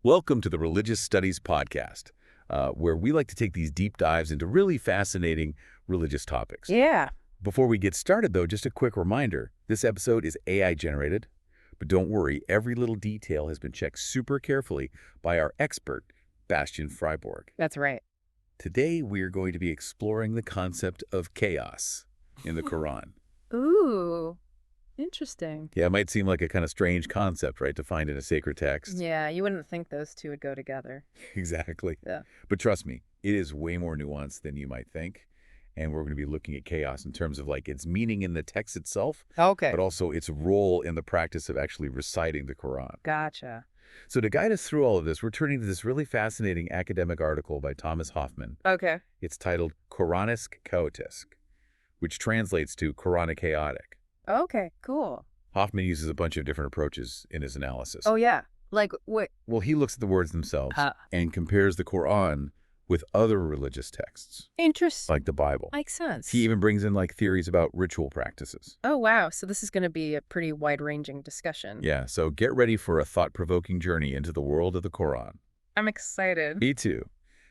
Welcome to the Religious Studies Podcast, where we like to take these deep dives into really fascinating religious topics. Yeah. Before we get started, though, just a quick reminder, this episode is AI-generated, but don't worry, every little detail has been checked super carefully by our expert, Bastian Friborg. That's right. Today, we are going to be exploring the concept of chaos in the Quran. Ooh, interesting. Yeah, it might seem like a kind of strange concept, right, to find in a sacred text. Yeah, you wouldn't think those two would go together. Exactly. Yeah. But trust me, it is way more nuanced than you might think. And we're going to be looking at chaos in terms of like its meaning in the text itself, Okay. but also its role in the practice of actually reciting the Quran. Gotcha. So to guide us through all of this, we're turning to this really fascinating academic article by Thomas Hoffmann. Okay. It's titled Quranic Chaotic, which translates to Quranic chaotic. Okay, cool. Hoffmann uses a bunch of different approaches in his analysis. Oh, yeah. Like, what? Well, he looks at the words themselves and compares the Quran with other religious texts, Interesting. like the Bible. Makes sense. He even brings in like theories about ritual practices. Oh, wow. So this is going to be a pretty wide-ranging discussion. Yeah, so get ready for a thought-provoking journey into the world of the Quran. I'm excited. Me too.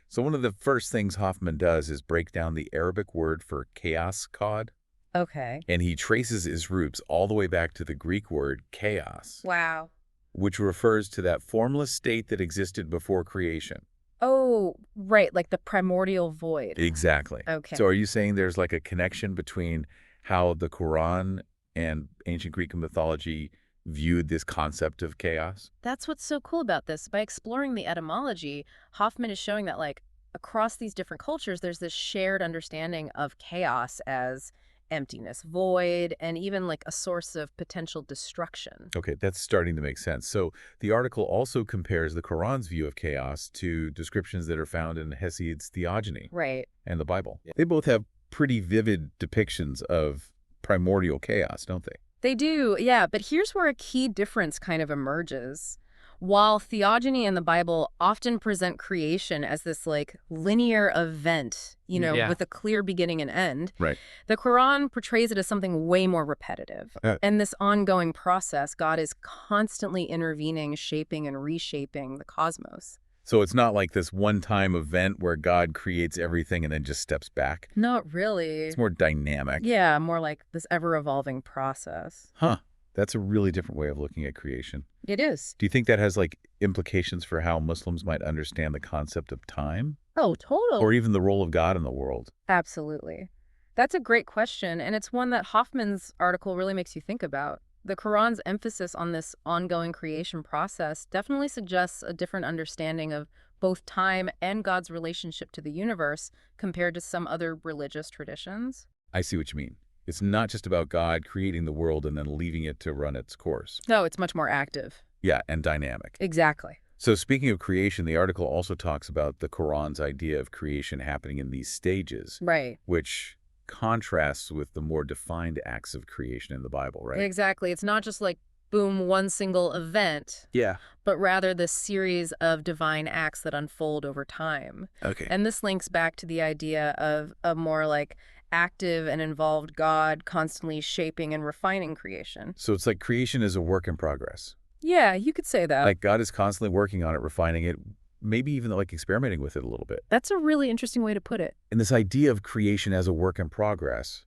So one of the first things Hoffmann does is break down the Arabic word for chaos, cod, Okay. and he traces its roots all the way back to the Greek word chaos, Wow. which refers to that formless state that existed before creation. Oh, right. Like the primordial void. Exactly. Okay. So are you saying there's like a connection between how the Quran and ancient Greek mythology viewed this concept of chaos? That's what's so cool about this. By exploring the etymology, Hoffman is showing that, like, across these different cultures, there's this shared understanding of chaos as emptiness, void, and even like a source of potential destruction. Okay, that's starting to make sense. So the article also compares the Quran's view of chaos to descriptions that are found in Hesiod's theogony Right. and the Bible. They both have pretty vivid depictions of primordial chaos, don't they? They do, yeah, but here's where a key difference kind of emerges. While theogony and the Bible often present creation as this like linear event, Yeah. with a clear beginning and end, Right. the Quran portrays it as something way more repetitive. And this ongoing process, God is constantly intervening, shaping and reshaping the cosmos. So it's not like this one-time event where God creates everything and then just steps back. Not really. It's more dynamic. Yeah, more like this ever-evolving process. Huh. That's a really different way of looking at creation. It is. Do you think that has like implications for how Muslims might understand the concept of time Oh, totally. or even the role of God in the world? Absolutely. That's a great question, and it's one that Hoffman's article really makes you think about. The Quran's emphasis on this ongoing creation process definitely suggests a different understanding of both time and God's relationship to the universe compared to some other religious traditions. I see what you mean. It's not just about God creating the world and then leaving it to run its course. No, it's much more active. Yeah, and dynamic. Exactly. So speaking of creation, the article also talks about the Quran's idea of creation happening in these stages, Right. which contrasts with the more defined acts of creation in the Bible, right? Exactly. It's not just like, boom, one single event, Yeah. but rather this series of divine acts that unfold over time. Okay. And this links back to the idea of a more like active and involved God constantly shaping and refining creation. So it's like creation is a work in progress. Yeah, you could say that. Like God is constantly working on it, refining it, maybe even like experimenting with it a little bit. That's a really interesting way to put it. And this idea of creation as a work in progress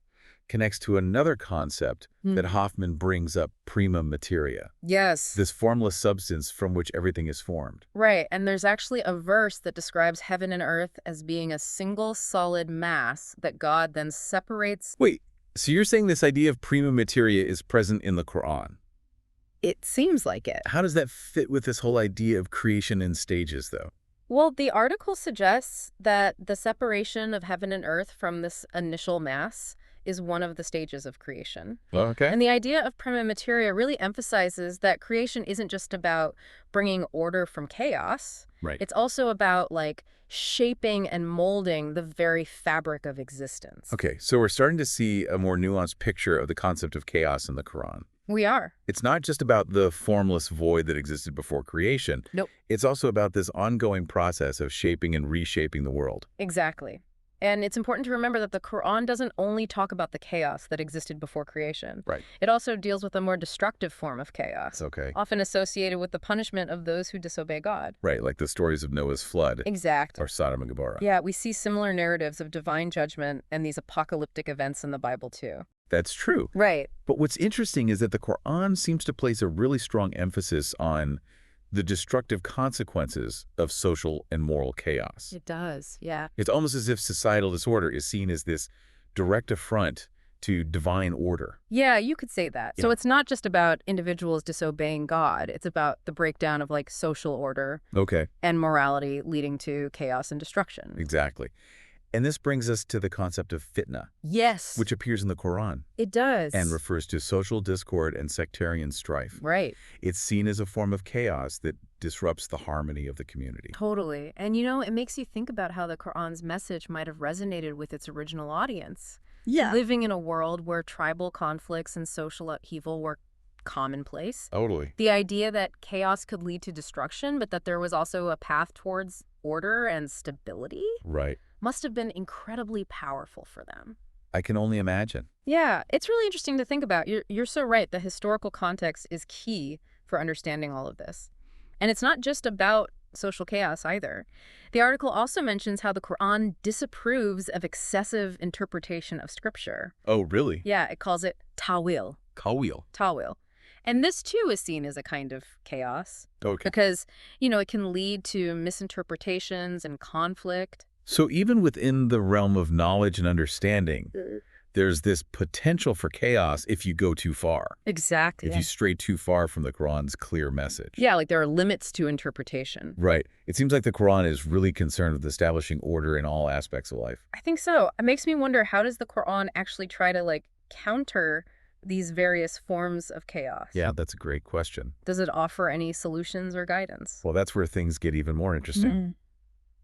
connects to another concept that Hoffmann brings up, prima materia, Yes. this formless substance from which everything is formed. Right. And there's actually a verse that describes heaven and earth as being a single solid mass that God then separates. Wait, so you're saying this idea of prima materia is present in the Quran? It seems like it. How does that fit with this whole idea of creation in stages, though? Well, the article suggests that the separation of heaven and earth from this initial mass is one of the stages of creation. Okay. And the idea of prima materia really emphasizes that creation isn't just about bringing order from chaos. Right. It's also about like shaping and molding the very fabric of existence. Okay, so we're starting to see a more nuanced picture of the concept of chaos in the Quran. We are. It's not just about the formless void that existed before creation. Nope. It's also about this ongoing process of shaping and reshaping the world. Exactly. And it's important to remember that the Quran doesn't only talk about the chaos that existed before creation. Right. It also deals with a more destructive form of chaos, Okay. often associated with the punishment of those who disobey God. Right, like the stories of Noah's flood Exactly. or Sodom and Gomorrah. Yeah, we see similar narratives of divine judgment and these apocalyptic events in the Bible, too. That's true. Right. But what's interesting is that the Quran seems to place a really strong emphasis on the destructive consequences of social and moral chaos. It does, yeah. It's almost as if societal disorder is seen as this direct affront to divine order. Yeah, you could say that. So Yeah. it's not just about individuals disobeying God. It's about the breakdown of like social order Okay, and morality leading to chaos and destruction. exactly. And this brings us to the concept of fitna, Yes, which appears in the Quran it does. and refers to social discord and sectarian strife. Right, It's seen as a form of chaos that disrupts the harmony of the community. totally. And it makes you think about how the Quran's message might have resonated with its original audience. Living in a world where tribal conflicts and social upheaval were commonplace. Totally. The idea that chaos could lead to destruction, but that there was also a path towards order and stability Right. must have been incredibly powerful for them. I can only imagine. Yeah, it's really interesting to think about. You're so right. The historical context is key for understanding all of this. And it's not just about social chaos either. The article also mentions how the Quran disapproves of excessive interpretation of scripture. Oh, really? Yeah, it calls it ta'wil. Kawil. Ta'wil. And this too is seen as a kind of chaos Okay. because, it can lead to misinterpretations and conflict. So even within the realm of knowledge and understanding, there's this potential for chaos if you go too far, Exactly. if you stray too far from the Quran's clear message. Yeah, like there are limits to interpretation. Right. It seems like the Quran is really concerned with establishing order in all aspects of life. I think so. It makes me wonder, how does the Quran actually try to counter these various forms of chaos? Yeah, that's a great question. Does it offer any solutions or guidance? Well, that's where things get even more interesting. Mm.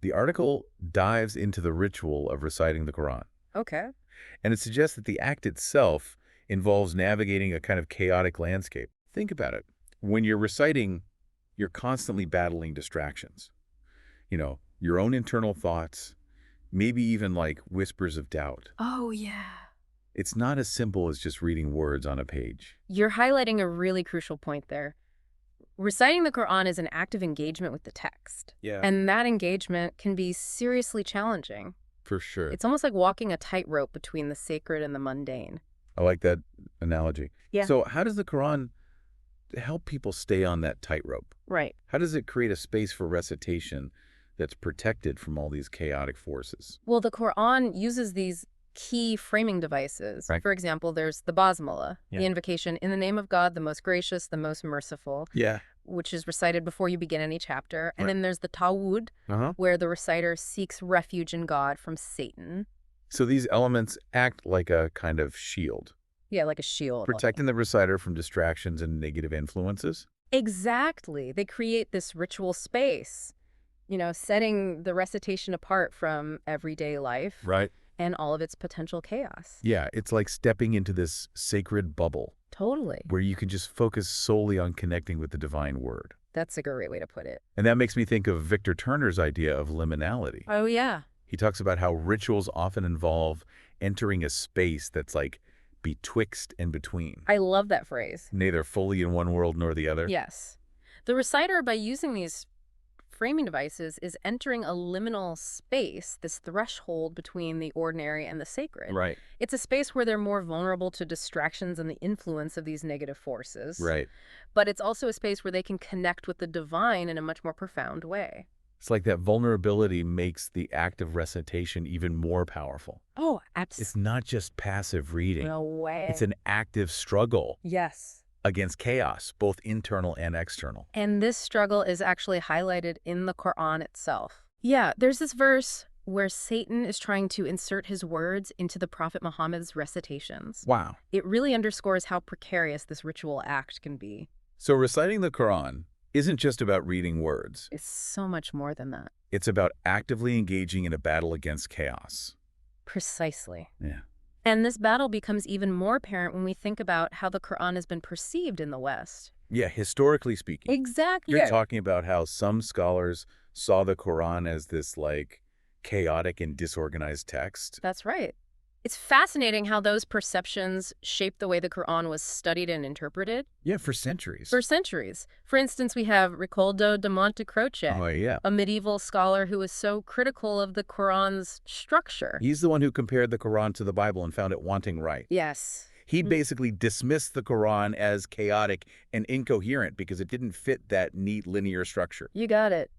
The article dives into the ritual of reciting the Quran, Okay. and it suggests that the act itself involves navigating a kind of chaotic landscape. Think about it. When you're reciting, you're constantly battling distractions. Your own internal thoughts, maybe even like whispers of doubt. Oh, yeah. It's not as simple as just reading words on a page. You're highlighting a really crucial point there. Reciting the Quran is an active engagement with the text. Yeah. And that engagement can be seriously challenging. For sure. It's almost like walking a tightrope between the sacred and the mundane. I like that analogy. Yeah. So how does the Quran help people stay on that tightrope? Right. How does it create a space for recitation that's protected from all these chaotic forces? Well, the Quran uses these key framing devices. Right. For example, there's the basmala, Yeah. the invocation in the name of God, the most gracious, the most merciful, Yeah. which is recited before you begin any chapter. And Right. then there's the ta'awud, Uh-huh. where the reciter seeks refuge in God from Satan. So these elements act like a kind of shield, Yeah, like a shield. protecting the reciter from distractions and negative influences. Exactly. They create this ritual space, setting the recitation apart from everyday life Right. and all of its potential chaos. Yeah, it's like stepping into this sacred bubble Totally. where you can just focus solely on connecting with the divine word. That's a great way to put it. And that makes me think of Victor Turner's idea of liminality. Oh, yeah. He talks about how rituals often involve entering a space that's like betwixt and between, I love that phrase. neither fully in one world nor the other. Yes. The reciter, by using these framing devices, is entering a liminal space, this threshold between the ordinary and the sacred. Right. It's a space where they're more vulnerable to distractions and the influence of these negative forces. Right. But it's also a space where they can connect with the divine in a much more profound way. It's like that vulnerability makes the act of recitation even more powerful. Oh, It's absolutely. not just passive reading. No way. It's an active struggle Yes. against chaos, both internal and external. And this struggle is actually highlighted in the Quran itself. Yeah, there's this verse where Satan is trying to insert his words into the Prophet Muhammad's recitations. Wow. It really underscores how precarious this ritual act can be. So reciting the Quran isn't just about reading words. It's so much more than that. It's about actively engaging in a battle against chaos. Precisely. Yeah. And this battle becomes even more apparent when we think about how the Quran has been perceived in the West. Yeah, historically speaking. Exactly. You're talking about how some scholars saw the Quran as this, like, chaotic and disorganized text. That's right. It's fascinating how those perceptions shape the way the Quran was studied and interpreted Yeah, for centuries. for centuries. For instance, we have Ricoldo de Montecroce, Oh, yeah. a medieval scholar who was so critical of the Quran's structure. He's the one who compared the Quran to the Bible and found it wanting right. Yes. He basically dismissed the Quran as chaotic and incoherent because it didn't fit that neat linear structure. You got it.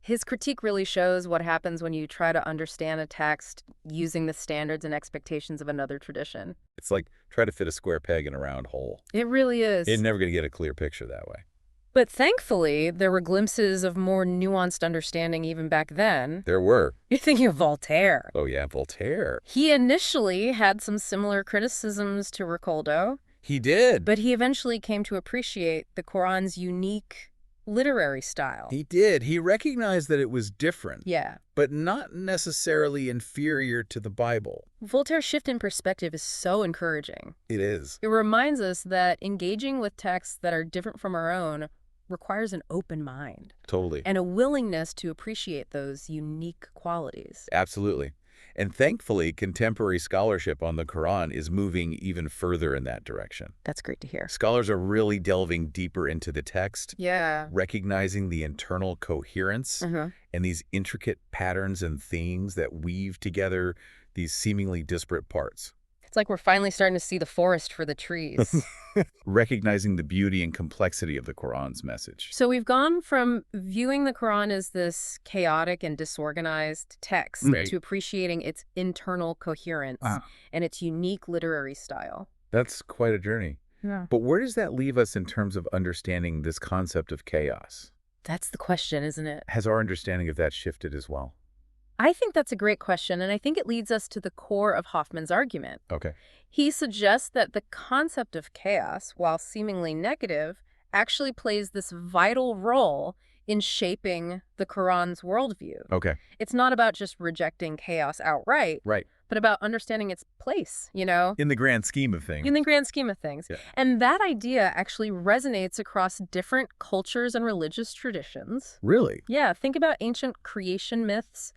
His critique really shows what happens when you try to understand a text using the standards and expectations of another tradition. It's like try to fit a square peg in a round hole. It really is. You're never going to get a clear picture that way. But thankfully, there were glimpses of more nuanced understanding even back then. There were. You're thinking of Voltaire. Oh, yeah, Voltaire. He initially had some similar criticisms to Ricoldo, He did. but he eventually came to appreciate the Quran's unique literary style. He did. He recognized that it was different, Yeah. but not necessarily inferior to the Bible. Voltaire's shift in perspective is so encouraging. It is. It reminds us that engaging with texts that are different from our own requires an open mind Totally. and a willingness to appreciate those unique qualities. Absolutely. And thankfully, contemporary scholarship on the Quran is moving even further in that direction. That's great to hear. Scholars are really delving deeper into the text, Yeah. recognizing the internal coherence Uh-huh. and these intricate patterns and themes that weave together these seemingly disparate parts. It's like we're finally starting to see the forest for the trees. Recognizing the beauty and complexity of the Quran's message. So we've gone from viewing the Quran as this chaotic and disorganized text Right. to appreciating its internal coherence Wow. and its unique literary style. That's quite a journey. Yeah. But where does that leave us in terms of understanding this concept of chaos? That's the question, isn't it? Has our understanding of that shifted as well? I think that's a great question, and I think it leads us to the core of Hoffmann's argument. Okay. He suggests that the concept of chaos, while seemingly negative, actually plays this vital role in shaping the Quran's worldview. Okay. It's not about just rejecting chaos outright, Right. but about understanding its place, you know, In the grand scheme of things. in the grand scheme of things. Yeah. And that idea actually resonates across different cultures and religious traditions. Really? Yeah, think about ancient creation myths,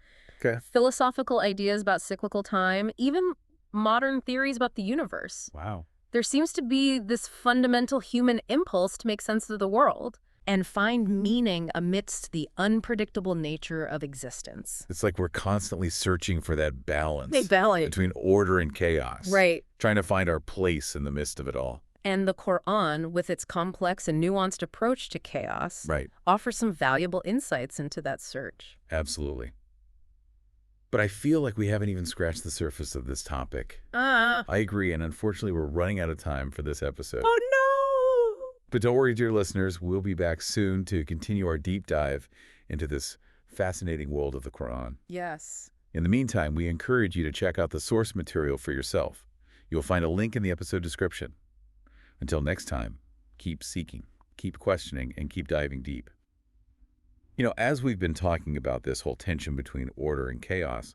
Okay. philosophical ideas about cyclical time, even modern theories about the universe. Wow. There seems to be this fundamental human impulse to make sense of the world and find meaning amidst the unpredictable nature of existence. It's like we're constantly searching for that balance Valid. between order and chaos. Right. Trying to find our place in the midst of it all. And the Quran, with its complex and nuanced approach to chaos, Right. offers some valuable insights into that search. Absolutely. But I feel like we haven't even scratched the surface of this topic. I agree, and unfortunately, we're running out of time for this episode. Oh, no! But don't worry, dear listeners, we'll be back soon to continue our deep dive into this fascinating world of the Quran. Yes. In the meantime, we encourage you to check out the source material for yourself. You'll find a link in the episode description. Until next time, keep seeking, keep questioning, and keep diving deep. You know, as we've been talking about this whole tension between order and chaos,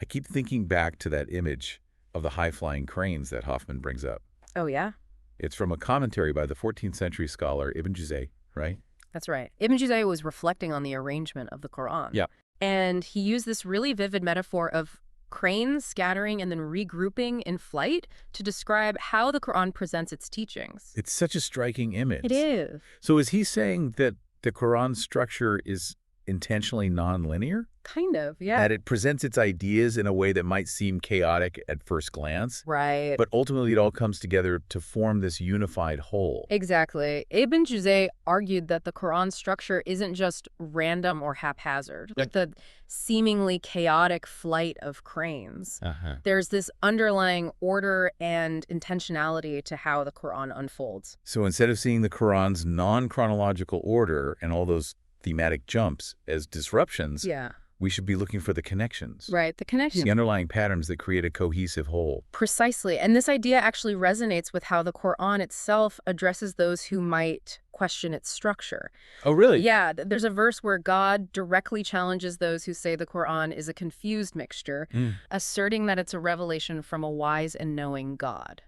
I keep thinking back to that image of the high-flying cranes that Hoffmann brings up. Oh, yeah? It's from a commentary by the 14th century scholar Ibn Juzay, right? That's right. Ibn Juzay was reflecting on the arrangement of the Quran. Yeah. And he used this really vivid metaphor of cranes scattering and then regrouping in flight to describe how the Quran presents its teachings. It's such a striking image. It is. So is he saying that the Quran's structure is intentionally nonlinear? Kind of, yeah. That it presents its ideas in a way that might seem chaotic at first glance, Right. but ultimately it all comes together to form this unified whole. Exactly. Ibn Juzay argued that the Quran's structure isn't just random or haphazard, like the seemingly chaotic flight of cranes. There's this underlying order and intentionality to how the Quran unfolds. So instead of seeing the Quran's non-chronological order and all those thematic jumps as disruptions, Yeah. we should be looking for the connections. Right, the connection. The underlying patterns that create a cohesive whole. Precisely. And this idea actually resonates with how the Quran itself addresses those who might question its structure. Oh, really? Yeah, there's a verse where God directly challenges those who say the Quran is a confused mixture, asserting that it's a revelation from a wise and knowing God.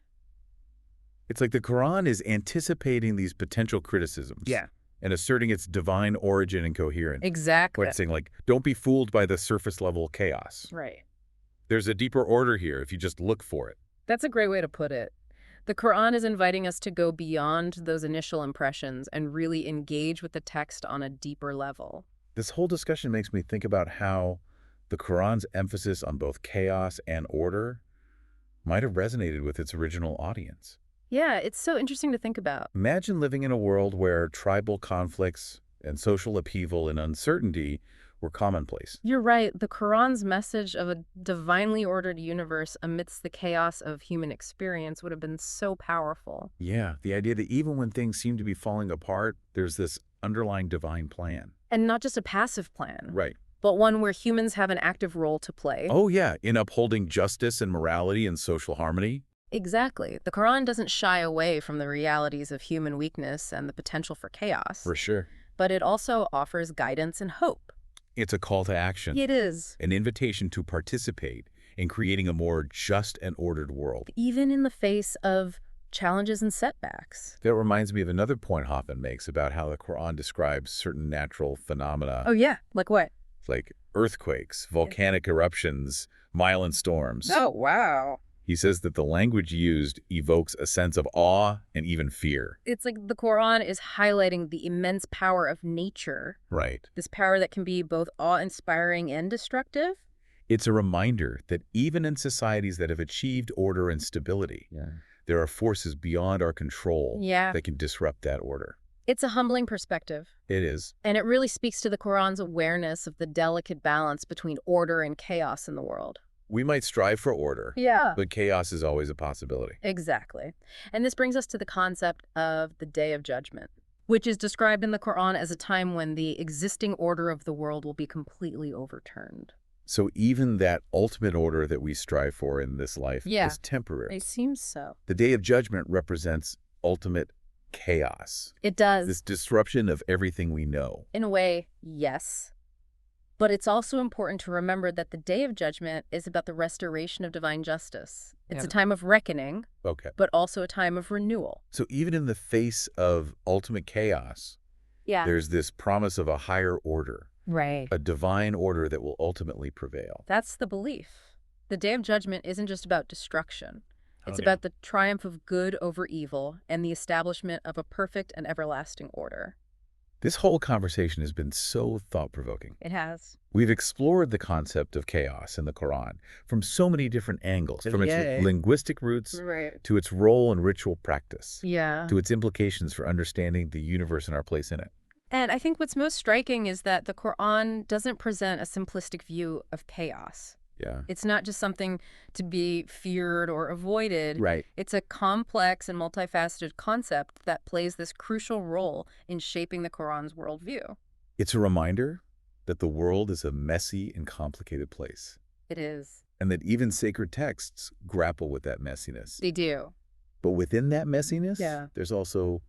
It's like the Quran is anticipating these potential criticisms. Yeah. and asserting its divine origin and coherence. Exactly. Like saying, like, don't be fooled by the surface-level chaos. Right. There's a deeper order here if you just look for it. That's a great way to put it. The Quran is inviting us to go beyond those initial impressions and really engage with the text on a deeper level. This whole discussion makes me think about how the Quran's emphasis on both chaos and order might have resonated with its original audience. Yeah, it's so interesting to think about. Imagine living in a world where tribal conflicts and social upheaval and uncertainty were commonplace. You're right. The Quran's message of a divinely ordered universe amidst the chaos of human experience would have been so powerful. Yeah, the idea that even when things seem to be falling apart, there's this underlying divine plan. And not just a passive plan, Right. but one where humans have an active role to play. Oh, yeah, in upholding justice and morality and social harmony. Exactly. The Quran doesn't shy away from the realities of human weakness and the potential for chaos, For sure. but it also offers guidance and hope. It's a call to action, It is. an invitation to participate in creating a more just and ordered world. Even in the face of challenges and setbacks. That reminds me of another point Hoffmann makes about how the Quran describes certain natural phenomena Oh, yeah. Like what? like earthquakes, volcanic eruptions, violent storms. Oh, wow. He says that the language used evokes a sense of awe and even fear. It's like the Quran is highlighting the immense power of nature, Right. this power that can be both awe-inspiring and destructive. It's a reminder that even in societies that have achieved order and stability, there are forces beyond our control Yeah. that can disrupt that order. It's a humbling perspective, It is. and it really speaks to the Quran's awareness of the delicate balance between order and chaos in the world. We might strive for order, Yeah. but chaos is always a possibility. Exactly. And this brings us to the concept of the Day of Judgment, which is described in the Quran as a time when the existing order of the world will be completely overturned. So even that ultimate order that we strive for in this life Yeah. is temporary. It seems so. The Day of Judgment represents ultimate chaos, It does. this disruption of everything we know. In a way, yes. But it's also important to remember that the Day of Judgment is about the restoration of divine justice. It's a time of reckoning, Okay. but also a time of renewal. So even in the face of ultimate chaos, Yeah. there's this promise of a higher order, Right. a divine order that will ultimately prevail. That's the belief. The Day of Judgment isn't just about destruction. It's Oh, about the triumph of good over evil and the establishment of a perfect and everlasting order. This whole conversation has been so thought-provoking. It has. We've explored the concept of chaos in the Quran from so many different angles, from its Yeah. linguistic roots Right. to its role in ritual practice, Yeah. to its implications for understanding the universe and our place in it. And I think what's most striking is that the Quran doesn't present a simplistic view of chaos. Yeah. It's not just something to be feared or avoided. Right. It's a complex and multifaceted concept that plays this crucial role in shaping the Quran's worldview. It's a reminder that the world is a messy and complicated place, It is. and that even sacred texts grapple with that messiness. They do. But within that messiness, Yeah. there's also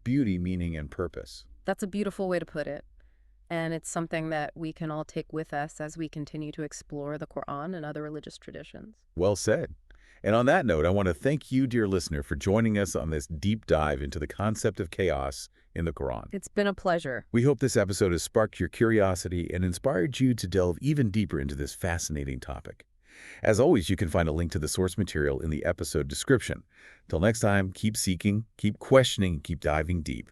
beauty, meaning, and purpose. That's a beautiful way to put it. And it's something that we can all take with us as we continue to explore the Quran and other religious traditions. Well said. And on that note, I want to thank you, dear listener, for joining us on this deep dive into the concept of chaos in the Quran. It's been a pleasure. We hope this episode has sparked your curiosity and inspired you to delve even deeper into this fascinating topic. As always, you can find a link to the source material in the episode description. Till next time, keep seeking, keep questioning, and keep diving deep.